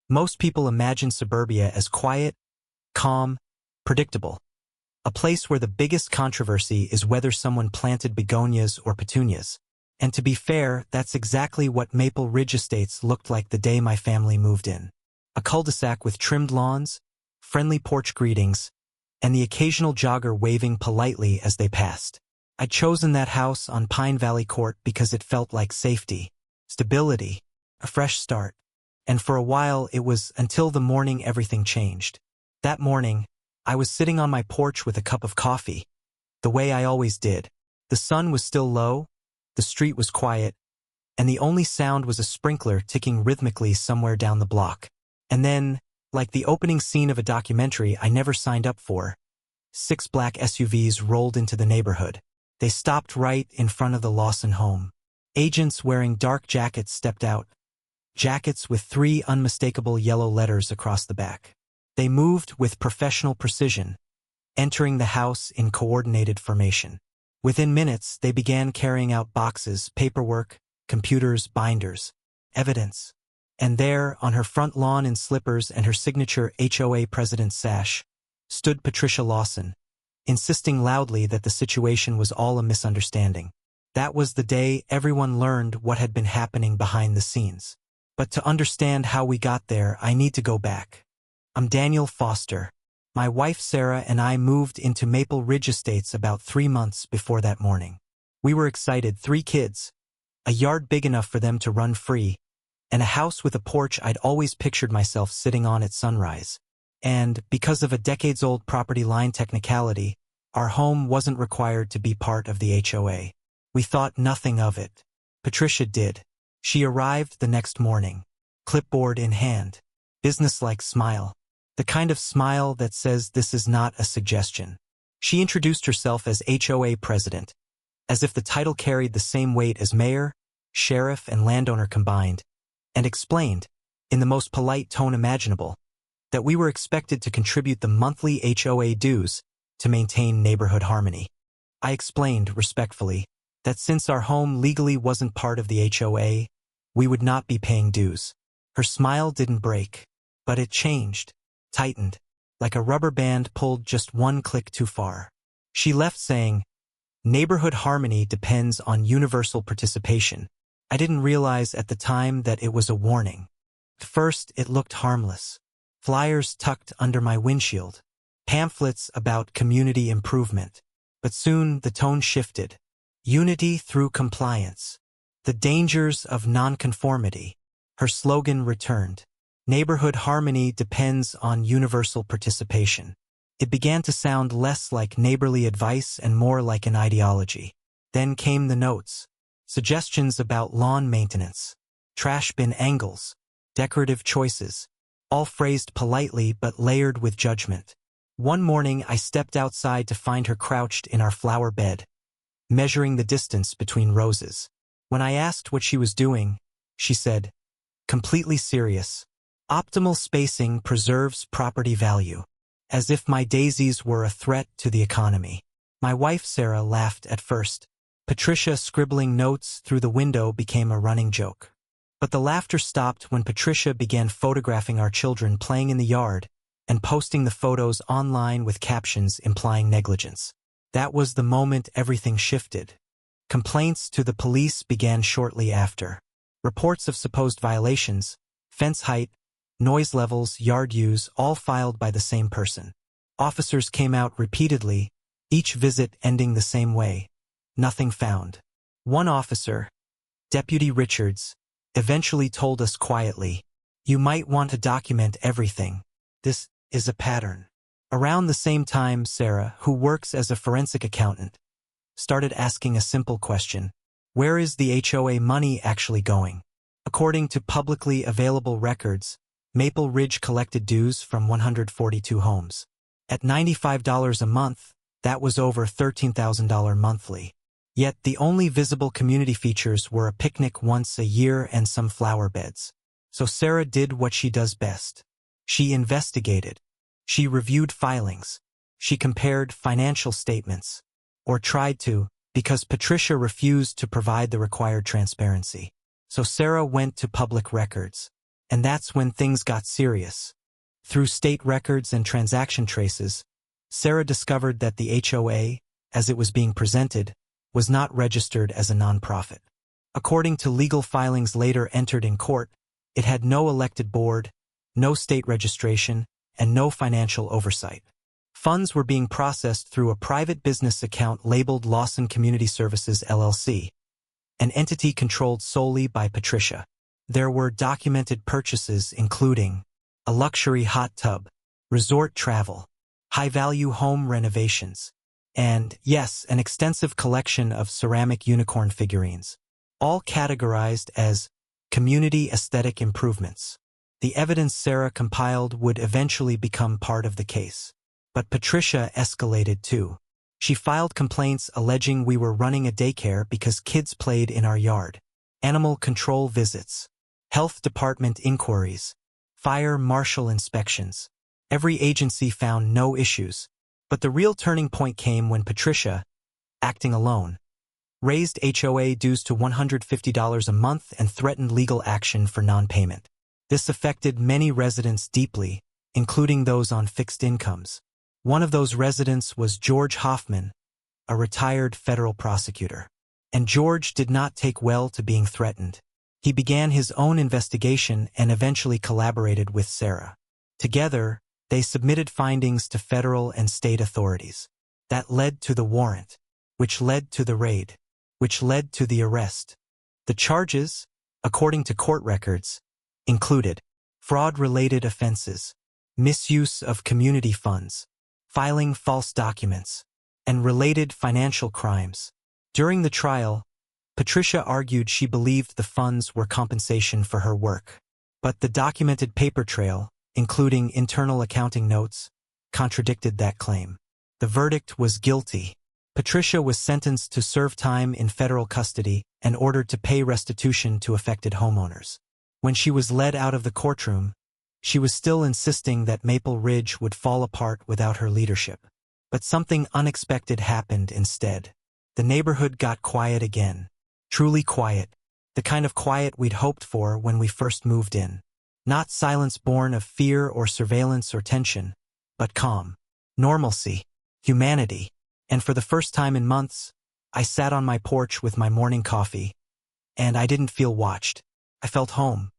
Most people imagine suburbia as quiet, calm, predictable. A place where the biggest controversy is whether someone planted begonias or petunias. And to be fair, that's exactly what Maple Ridge Estates looked like the day my family moved in. A cul-de-sac with trimmed lawns, friendly porch greetings, and the occasional jogger waving politely as they passed. I'd chosen that house on Pine Valley Court because it felt like safety, stability, a fresh start. And for a while it was until the morning everything changed. That morning, I was sitting on my porch with a cup of coffee, the way I always did. The sun was still low, the street was quiet, and the only sound was a sprinkler ticking rhythmically somewhere down the block. And then, like the opening scene of a documentary I never signed up for, 6 black SUVs rolled into the neighborhood. They stopped right in front of the Lawson home. Agents wearing dark jackets stepped out, jackets with 3 unmistakable yellow letters across the back. They moved with professional precision, entering the house in coordinated formation. Within minutes, they began carrying out boxes, paperwork, computers, binders, evidence. And there, on her front lawn in slippers and her signature HOA president's sash, stood Patricia Lawson, insisting loudly that the situation was all a misunderstanding. That was the day everyone learned what had been happening behind the scenes. But to understand how we got there, I need to go back. I'm Daniel Foster. My wife Sarah and I moved into Maple Ridge Estates about 3 months before that morning. We were excited, 3 kids, a yard big enough for them to run free, and a house with a porch I'd always pictured myself sitting on at sunrise. And, because of a decades-old property line technicality, our home wasn't required to be part of the HOA. We thought nothing of it. Patricia did. She arrived the next morning, clipboard in hand, businesslike smile. The kind of smile that says this is not a suggestion. She introduced herself as HOA president, as if the title carried the same weight as mayor, sheriff, and landowner combined, and explained, in the most polite tone imaginable, that we were expected to contribute the monthly HOA dues to maintain neighborhood harmony. I explained, respectfully, that since our home legally wasn't part of the HOA, we would not be paying dues. Her smile didn't break, but it changed. Tightened, like a rubber band pulled just 1 click too far. She left saying, "Neighborhood harmony depends on universal participation." I didn't realize at the time that it was a warning. At first, it looked harmless. Flyers tucked under my windshield, pamphlets about community improvement. But soon the tone shifted. Unity through compliance. The dangers of nonconformity. Her slogan returned. Neighborhood harmony depends on universal participation. It began to sound less like neighborly advice and more like an ideology. Then came the notes. Suggestions about lawn maintenance, trash bin angles, decorative choices, all phrased politely but layered with judgment. One morning I stepped outside to find her crouched in our flower bed, measuring the distance between roses. When I asked what she was doing, she said, completely serious, "Optimal spacing preserves property value," as if my daisies were a threat to the economy. My wife Sarah laughed at first. Patricia scribbling notes through the window became a running joke. But the laughter stopped when Patricia began photographing our children playing in the yard and posting the photos online with captions implying negligence. That was the moment everything shifted. Complaints to the police began shortly after. Reports of supposed violations, fence height, noise levels, yard use, all filed by the same person. Officers came out repeatedly, each visit ending the same way. Nothing found. One officer, Deputy Richards, eventually told us quietly, "You might want to document everything. This is a pattern." Around the same time, Sarah, who works as a forensic accountant, started asking a simple question. Where is the HOA money actually going? According to publicly available records, Maple Ridge collected dues from 142 homes. At $95 a month, that was over $13,000 monthly. Yet the only visible community features were a picnic once a year and some flower beds. So Sarah did what she does best. She investigated. She reviewed filings. She compared financial statements. Or tried to, because Patricia refused to provide the required transparency. So Sarah went to public records. And that's when things got serious. Through state records and transaction traces, Sarah discovered that the HOA, as it was being presented, was not registered as a nonprofit. According to legal filings later entered in court, it had no elected board, no state registration, and no financial oversight. Funds were being processed through a private business account labeled Lawson Community Services LLC, an entity controlled solely by Patricia. There were documented purchases including a luxury hot tub, resort travel, high-value home renovations, and, yes, an extensive collection of ceramic unicorn figurines, all categorized as community aesthetic improvements. The evidence Sarah compiled would eventually become part of the case. But Patricia escalated too. She filed complaints alleging we were running a daycare because kids played in our yard, animal control visits, health department inquiries, fire marshal inspections. Every agency found no issues, but the real turning point came when Patricia, acting alone, raised HOA dues to $150 a month and threatened legal action for non-payment. This affected many residents deeply, including those on fixed incomes. One of those residents was George Hoffman, a retired federal prosecutor. And George did not take well to being threatened. He began his own investigation and eventually collaborated with Sarah. Together, they submitted findings to federal and state authorities. That led to the warrant, which led to the raid, which led to the arrest. The charges, according to court records, included fraud-related offenses, misuse of community funds, filing false documents, and related financial crimes. During the trial, Patricia argued she believed the funds were compensation for her work. But the documented paper trail, including internal accounting notes, contradicted that claim. The verdict was guilty. Patricia was sentenced to serve time in federal custody and ordered to pay restitution to affected homeowners. When she was led out of the courtroom, she was still insisting that Maple Ridge would fall apart without her leadership. But something unexpected happened instead. The neighborhood got quiet again. Truly quiet. The kind of quiet we'd hoped for when we first moved in. Not silence born of fear or surveillance or tension, but calm, normalcy, humanity. And for the first time in months, I sat on my porch with my morning coffee, and I didn't feel watched. I felt home.